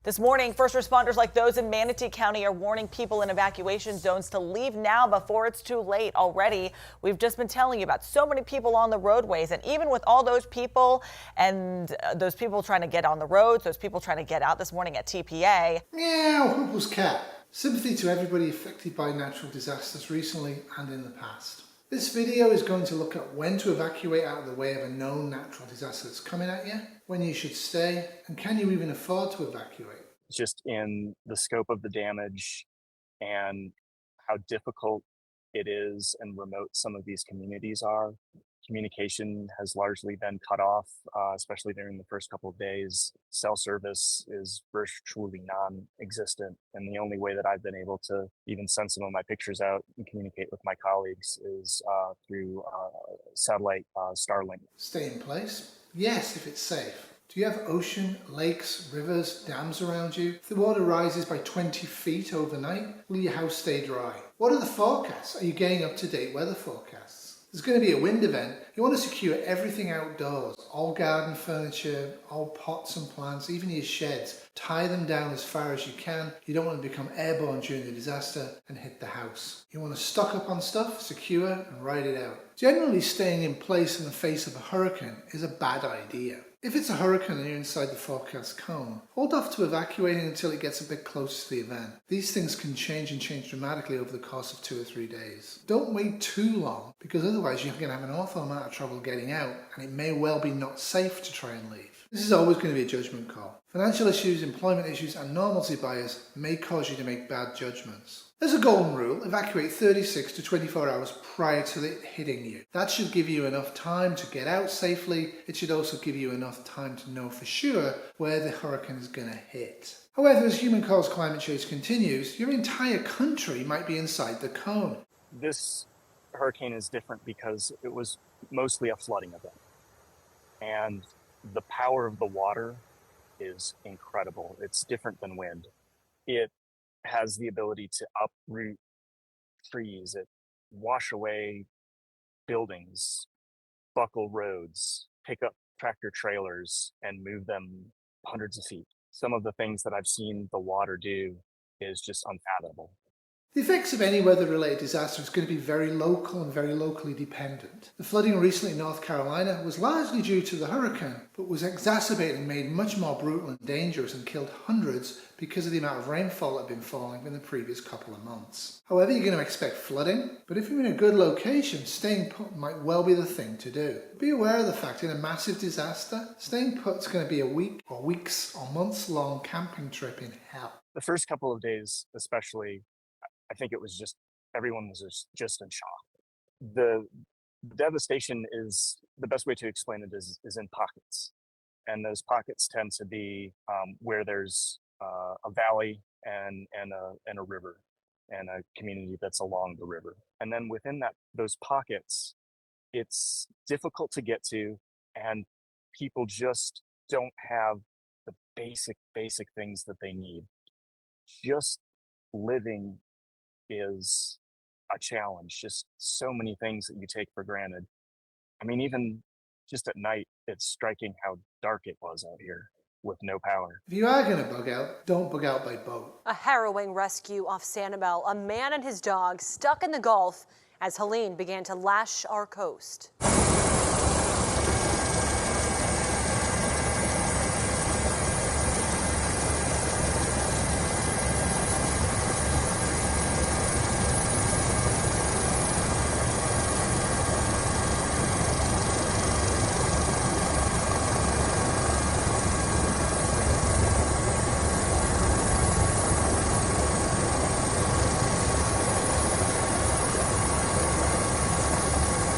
This morning, first responders like those in Manatee County are warning people in evacuation zones to leave now before it's too late. Already, we've just been telling you about so many people on the roadways, and even with all those people and those people trying to get on the roads, those people trying to get out this morning at TPA. Meow, Huples cat. Sympathy to everybody affected by natural disasters recently and in the past. This video is going to look at when to evacuate out of the way of a known natural disaster that's coming at you, when you should stay, and can you even afford to evacuate? Just in the scope of the damage and how difficult it is and remote some of these communities are. Communication has largely been cut off, especially during the first couple of days. Cell service is virtually non-existent. And the only way that I've been able to even send some of my pictures out and communicate with my colleagues is through satellite Starlink. Stay in place? Yes, if it's safe. Do you have ocean, lakes, rivers, dams around you? If the water rises by 20 feet overnight, will your house stay dry? What are the forecasts? Are you getting up-to-date weather forecasts? There's going to be a wind event. You want to secure everything outdoors. All garden furniture, all pots and plants, even your sheds. Tie them down as far as you can. You don't want to become airborne during the disaster and hit the house. You want to stock up on stuff, secure and ride it out. Generally, staying in place in the face of a hurricane is a bad idea. If it's a hurricane and you're inside the forecast cone, hold off to evacuating until it gets a bit closer to the event. These things can change and change dramatically over the course of 2 or 3 days. Don't wait too long, because otherwise you're going to have an awful amount of trouble getting out, and it may well be not safe to try and leave. This is always going to be a judgment call. Financial issues, employment issues and normalcy bias may cause you to make bad judgments. As a golden rule, evacuate 36 to 24 hours prior to it hitting you. That should give you enough time to get out safely. It should also give you enough time to know for sure where the hurricane is going to hit. However, as human-caused climate change continues, your entire country might be inside the cone. This hurricane is different because it was mostly a flooding event. And the power of the water is incredible. It's different than wind. It has the ability to uproot trees, it wash away buildings, buckle roads, pick up tractor trailers and move them hundreds of feet. Some of the things that I've seen the water do is just unfathomable. The effects of any weather-related disaster is going to be very local and very locally dependent. The flooding recently in North Carolina was largely due to the hurricane, but was exacerbated and made much more brutal and dangerous and killed hundreds because of the amount of rainfall that had been falling in the previous couple of months. However, you're going to expect flooding, but if you're in a good location, staying put might well be the thing to do. Be aware of the fact in a massive disaster, staying put is going to be a week or weeks or months long camping trip in hell. The first couple of days especially, I think it was just, everyone was just in shock. The devastation is, the best way to explain it is in pockets. And those pockets tend to be where there's a valley and a river and a community that's along the river. And then within those pockets, it's difficult to get to, and people just don't have the basic things that they need. Just living is a challenge. Just so many things that you take for granted. I mean, even just at night, it's striking how dark it was out here with no power. If you are going to bug out, don't bug out by boat. A harrowing rescue off Sanibel. A man and his dog stuck in the Gulf as Helene began to lash our coast.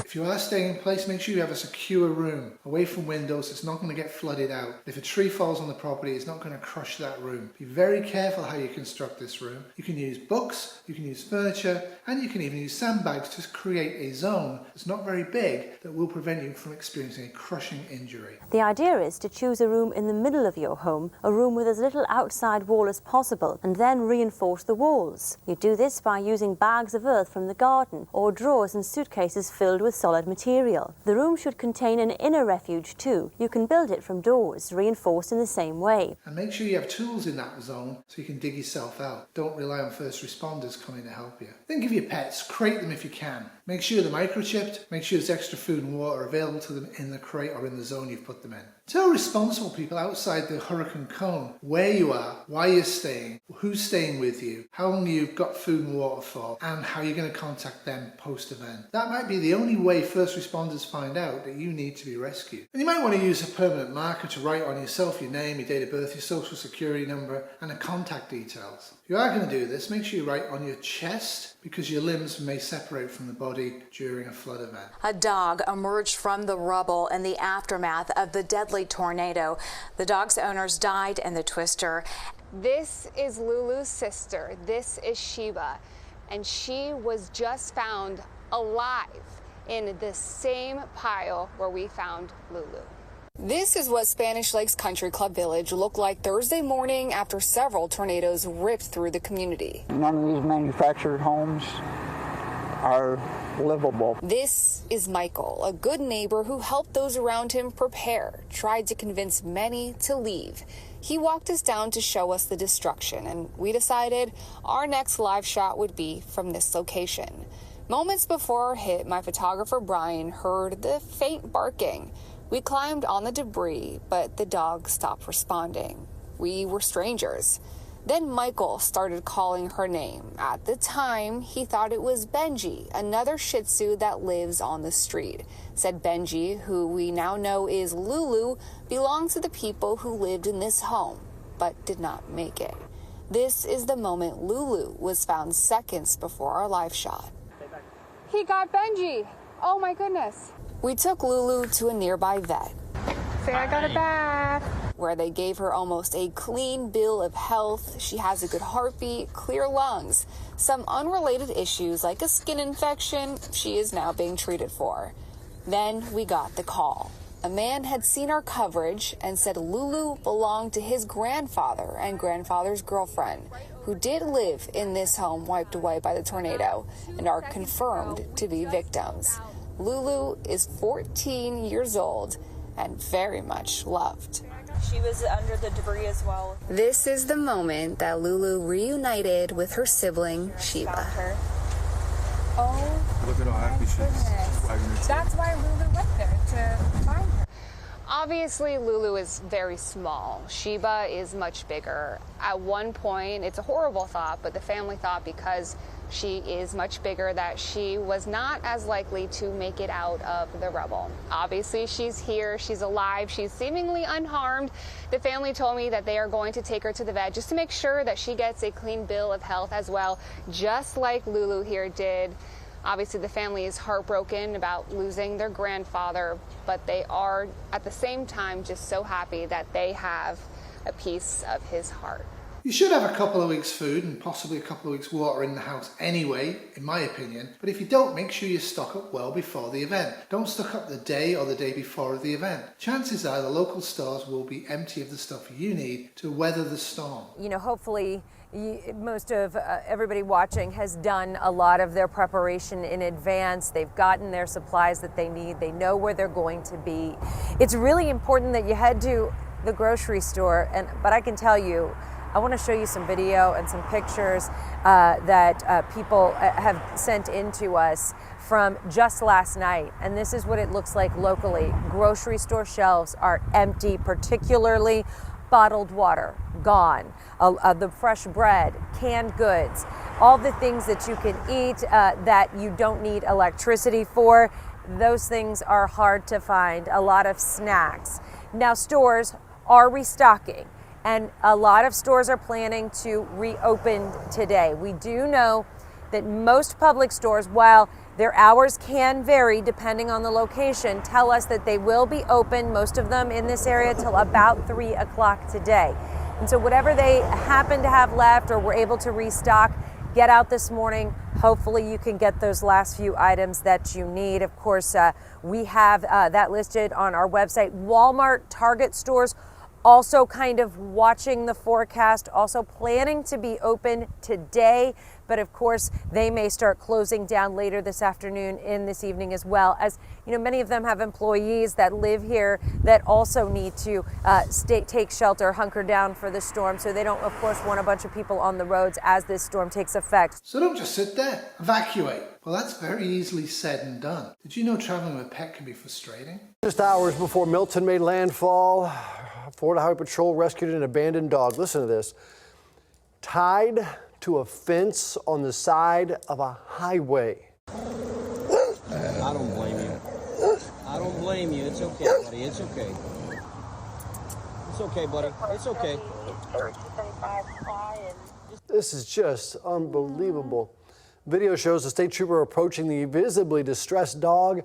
If you are staying in place, make sure you have a secure room, away from windows. It's not going to get flooded out. If a tree falls on the property, it's not going to crush that room. Be very careful how you construct this room. You can use books, you can use furniture, and you can even use sandbags to create a zone that's not very big that will prevent you from experiencing a crushing injury. The idea is to choose a room in the middle of your home, a room with as little outside wall as possible, and then reinforce the walls. You do this by using bags of earth from the garden or drawers and suitcases filled with solid solid material. The room should contain an inner refuge too. You can build it from doors, reinforced in the same way. And make sure you have tools in that zone so you can dig yourself out. Don't rely on first responders coming to help you. Think of your pets, crate them if you can. Make sure they're microchipped, make sure there's extra food and water available to them in the crate or in the zone you've put them in. Tell responsible people outside the hurricane cone where you are, why you're staying, who's staying with you, how long you've got food and water for, and how you're going to contact them post-event. That might be the only way first responders find out that you need to be rescued. And you might want to use a permanent marker to write on yourself your name, your date of birth, your social security number, and the contact details. If you are going to do this, make sure you write on your chest because your limbs may separate from the body during a flood event. A dog emerged from the rubble in the aftermath of the deadly tornado. The dog's owners died in the twister. This is Lulu's sister. This is Sheba. And she was just found alive in the same pile where we found Lulu. This is what Spanish Lakes Country Club Village looked like Thursday morning after several tornadoes ripped through the community. None of these manufactured homes are livable. This is Michael, a good neighbor who helped those around him prepare, tried to convince many to leave. He walked us down to show us the destruction, and we decided our next live shot would be from this location. Moments before our hit, my photographer Brian heard the faint barking. We climbed on the debris, but the dog stopped responding. We were strangers. Then Michael started calling her name. At the time, he thought it was Benji, another Shih Tzu that lives on the street. Said Benji, who we now know is Lulu, belongs to the people who lived in this home, but did not make it. This is the moment Lulu was found seconds before our live shot. He got Benji. Oh my goodness. We took Lulu to a nearby vet. Say I got a bath. Where they gave her almost a clean bill of health. She has a good heartbeat, clear lungs, some unrelated issues like a skin infection she is now being treated for. Then we got the call. A man had seen our coverage and said Lulu belonged to his grandfather and grandfather's girlfriend, who did live in this home wiped away by the tornado and are confirmed to be victims. Lulu is 14 years old and very much loved. She was under the debris as well. This is the moment that Lulu reunited with her sibling, Sheba. Oh, look at how happy she is. That's why Lulu went there, to find her. Obviously, Lulu is very small. Sheba is much bigger. At one point, it's a horrible thought, but the family thought because she is much bigger that she was not as likely to make it out of the rubble. Obviously, she's here, she's alive, she's seemingly unharmed. The family told me that they are going to take her to the vet just to make sure that she gets a clean bill of health as well, just like Lulu here did. Obviously, the family is heartbroken about losing their grandfather, but they are at the same time just so happy that they have a piece of his heart. You should have a couple of weeks food and possibly a couple of weeks water in the house anyway, in my opinion. But if you don't, make sure you stock up well before the event. Don't stock up the day or the day before the event. Chances are the local stores will be empty of the stuff you need to weather the storm. You know, hopefully most of everybody watching has done a lot of their preparation in advance. They've gotten their supplies that they need. They know where they're going to be. It's really important that you head to the grocery store, but I can tell you, I want to show you some video and some pictures that people have sent in to us from just last night. And this is what it looks like locally. Grocery store shelves are empty, particularly bottled water, gone. The fresh bread, canned goods, all the things that you can eat that you don't need electricity for, those things are hard to find. A lot of snacks. Now, stores are restocking, and a lot of stores are planning to reopen today. We do know that most public stores, while their hours can vary depending on the location, tell us that they will be open, most of them in this area, till about 3 o'clock today. And so whatever they happen to have left or were able to restock, get out this morning. Hopefully you can get those last few items that you need. Of course, we have that listed on our website. Walmart, Target stores, also kind of watching the forecast, also planning to be open today. But of course, they may start closing down later this afternoon and this evening as well. As you know, many of them have employees that live here that also need to take shelter, hunker down for the storm. So they don't, of course, want a bunch of people on the roads as this storm takes effect. So don't just sit there, evacuate. Well, that's very easily said and done. Did you know traveling with a pet can be frustrating? Just hours before Milton made landfall, Florida Highway Patrol rescued an abandoned dog. Listen to this. Tied to a fence on the side of a highway. I don't blame you. I don't blame you. It's okay, buddy. It's okay. It's okay, buddy. It's okay. This is just unbelievable. Video shows a state trooper approaching the visibly distressed dog.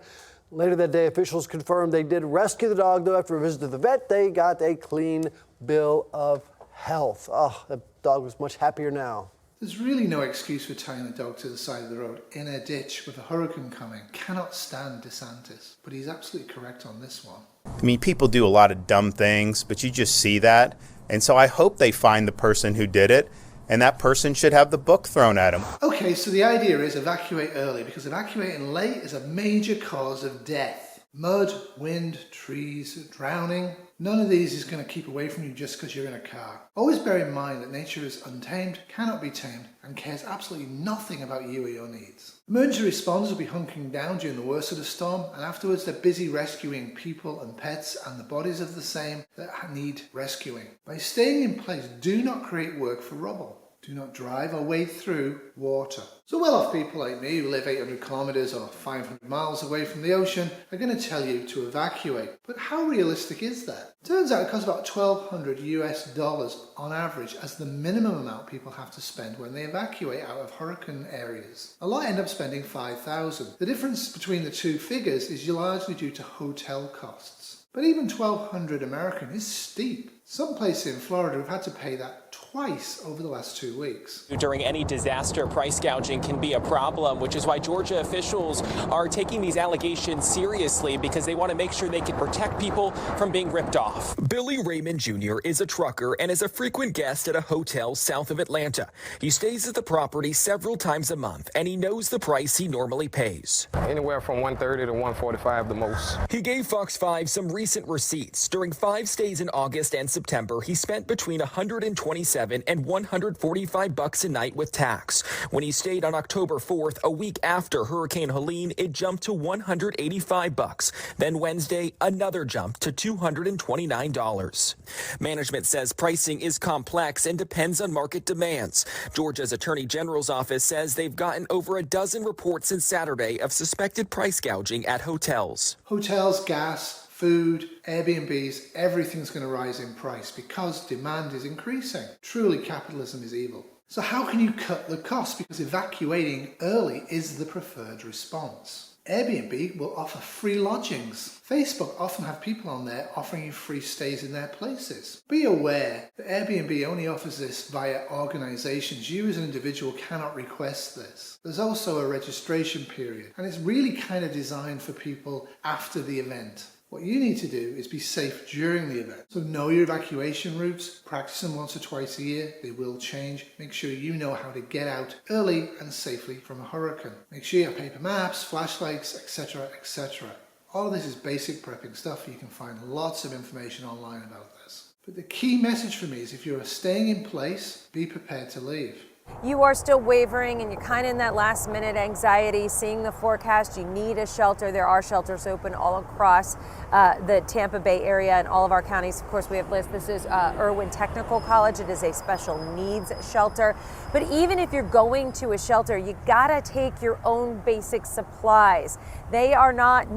Later that day, officials confirmed they did rescue the dog, though after a visit to the vet, they got a clean bill of health. Oh, the dog was much happier now. There's really no excuse for tying the dog to the side of the road in a ditch with a hurricane coming. Cannot stand DeSantis, but he's absolutely correct on this one. I mean, people do a lot of dumb things, but you just see that. And so I hope they find the person who did it, and that person should have the book thrown at him. Okay, so the idea is evacuate early, because evacuating late is a major cause of death. Mud, wind, trees, drowning. None of these is going to keep away from you just because you're in a car. Always bear in mind that nature is untamed, cannot be tamed, and cares absolutely nothing about you or your needs. Emergency responders will be hunking down during the worst of the storm, and afterwards they're busy rescuing people and pets and the bodies of the same that need rescuing. By staying in place, do not create work for rubble. Do not drive or wade through water. So well-off people like me who live 800 kilometers or 500 miles away from the ocean are going to tell you to evacuate. But how realistic is that? Turns out it costs about $1,200 US on average as the minimum amount people have to spend when they evacuate out of hurricane areas. A lot end up spending $5,000. The difference between the two figures is largely due to hotel costs. But even $1,200 American is steep. Some places in Florida have had to pay that twice over the last 2 weeks. During any disaster, price gouging can be a problem, which is why Georgia officials are taking these allegations seriously because they want to make sure they can protect people from being ripped off. Billy Raymond Jr. is a trucker and is a frequent guest at a hotel south of Atlanta. He stays at the property several times a month, and he knows the price he normally pays. Anywhere from $130 to $145 the most. He gave Fox 5 some recent receipts. During 5 stays in August and September, he spent between $127 and $145 a night with tax. When he stayed on October 4th, a week after Hurricane Helene, it jumped to $185. Then Wednesday, another jump to $229. Management says pricing is complex and depends on market demands. Georgia's Attorney General's office says they've gotten over a dozen reports since Saturday of suspected price gouging at hotels. Hotels, gas, food, Airbnbs, everything's going to rise in price because demand is increasing. Truly, capitalism is evil. So how can you cut the cost? Because evacuating early is the preferred response. Airbnb will offer free lodgings. Facebook often have people on there offering you free stays in their places. Be aware that Airbnb only offers this via organizations. You as an individual cannot request this. There's also a registration period, and it's really kind of designed for people after the event. What you need to do is be safe during the event. So know your evacuation routes, practice them once or twice a year. They will change. Make sure you know how to get out early and safely from a hurricane. Make sure you have paper maps, flashlights, etc., etc. All of this is basic prepping stuff. You can find lots of information online about this. But the key message for me is if you are staying in place, be prepared to leave. You are still wavering and you're kind of in that last minute anxiety, seeing the forecast. You need a shelter. There are shelters open all across the Tampa Bay area and all of our counties. Of course, we have lists. This is Irwin Technical College. It is a special needs shelter. But even if you're going to a shelter, you gotta take your own basic supplies. They are not,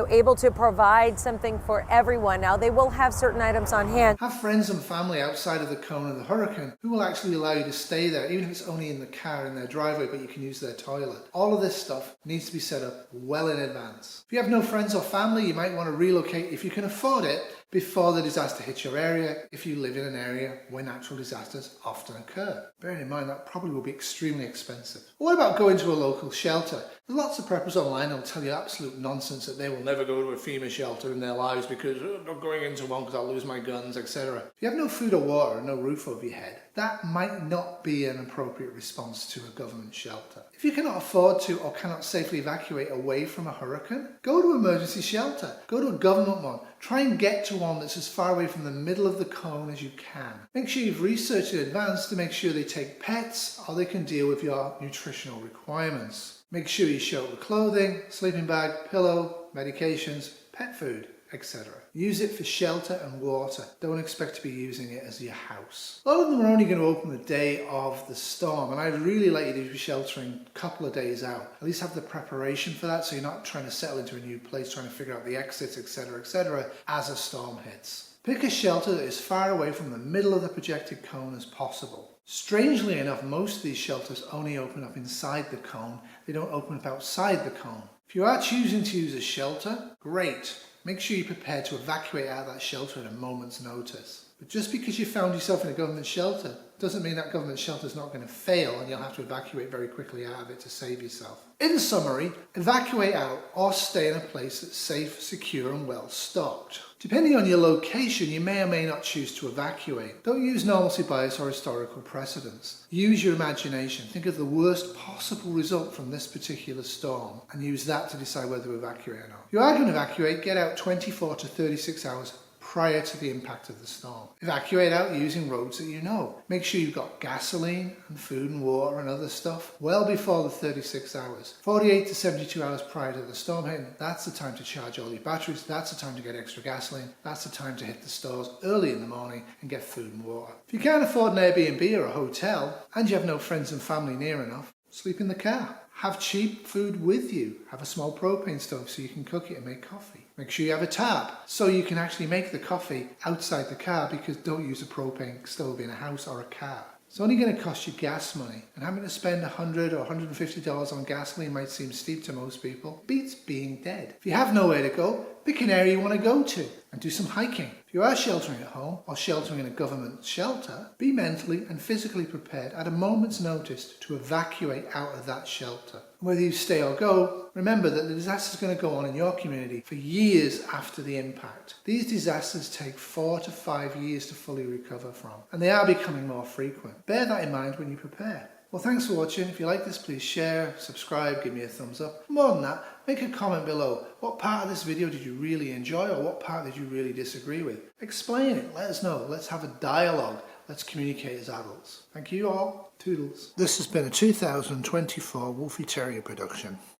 able to provide something for everyone. Now, they will have certain items on hand. Have friends and family outside of the cone of the hurricane who will actually allow you to stay there, even if it's only in the car in their driveway, but you can use their toilet. All of this stuff needs to be set up well in advance. If you have no friends or family, you might want to relocate, if you can afford it, before the disaster hits your area if you live in an area where natural disasters often occur. Bearing in mind that probably will be extremely expensive. What about going to a local shelter? There's lots of preppers online who will tell you absolute nonsense that they will never go to a FEMA shelter in their lives because I'm not going into one because I'll lose my guns, etc. If you have no food or water and no roof over your head, that might not be an appropriate response to a government shelter. If you cannot afford to or cannot safely evacuate away from a hurricane, go to an emergency shelter. Go to a government one. Try and get to one that's as far away from the middle of the cone as you can. Make sure you've researched in advance to make sure they take pets or they can deal with your nutritional requirements. Make sure you show up with clothing, sleeping bag, pillow, medications, pet food, etc. Use it for shelter and water. Don't expect to be using it as your house. A lot of them are only going to open the day of the storm, and I'd really like you to be sheltering a couple of days out. At least have the preparation for that so you're not trying to settle into a new place, trying to figure out the exits, etc., as a storm hits. Pick a shelter that is far away from the middle of the projected cone as possible. Strangely enough, most of these shelters only open up inside the cone. They don't open up outside the cone. If you are choosing to use a shelter, great. Make sure you're prepared to evacuate out of that shelter at a moment's notice. But just because you found yourself in a government shelter doesn't mean that government shelter is not going to fail and you'll have to evacuate very quickly out of it to save yourself. In summary, evacuate out or stay in a place that's safe, secure and well stocked. Depending on your location, you may or may not choose to evacuate. Don't use normalcy bias or historical precedents. Use your imagination. Think of the worst possible result from this particular storm and use that to decide whether to evacuate or not. If you are going to evacuate, get out 24 to 36 hours prior to the impact of the storm. Evacuate out using roads that you know. Make sure you've got gasoline and food and water and other stuff well before the 36 hours. 48 to 72 hours prior to the storm hitting, that's the time to charge all your batteries, that's the time to get extra gasoline, that's the time to hit the stores early in the morning and get food and water. If you can't afford an Airbnb or a hotel and you have no friends and family near enough, sleep in the car. Have cheap food with you. Have a small propane stove so you can cook it and make coffee. Make sure you have a tap so you can actually make the coffee outside the car, because don't use a propane stove in a house or a car. It's only going to cost you gas money, and having to spend $100 or $150 on gasoline might seem steep to most people. Beats being dead. If you have nowhere to go, pick an area you want to go to and do some hiking. If you are sheltering at home or sheltering in a government shelter, be mentally and physically prepared at a moment's notice to evacuate out of that shelter. Whether you stay or go, remember that the disaster is going to go on in your community for years after the impact. These disasters take 4 to 5 years to fully recover from, and they are becoming more frequent. Bear that in mind when you prepare. Well, thanks for watching. If you like this, please share, subscribe, give me a thumbs up. More than that, make a comment below. What part of this video did you really enjoy, or what part did you really disagree with? Explain it, let us know. Let's have a dialogue. Let's communicate as adults. Thank you all. Toodles. This has been a 2024 Wolfie Terrier production.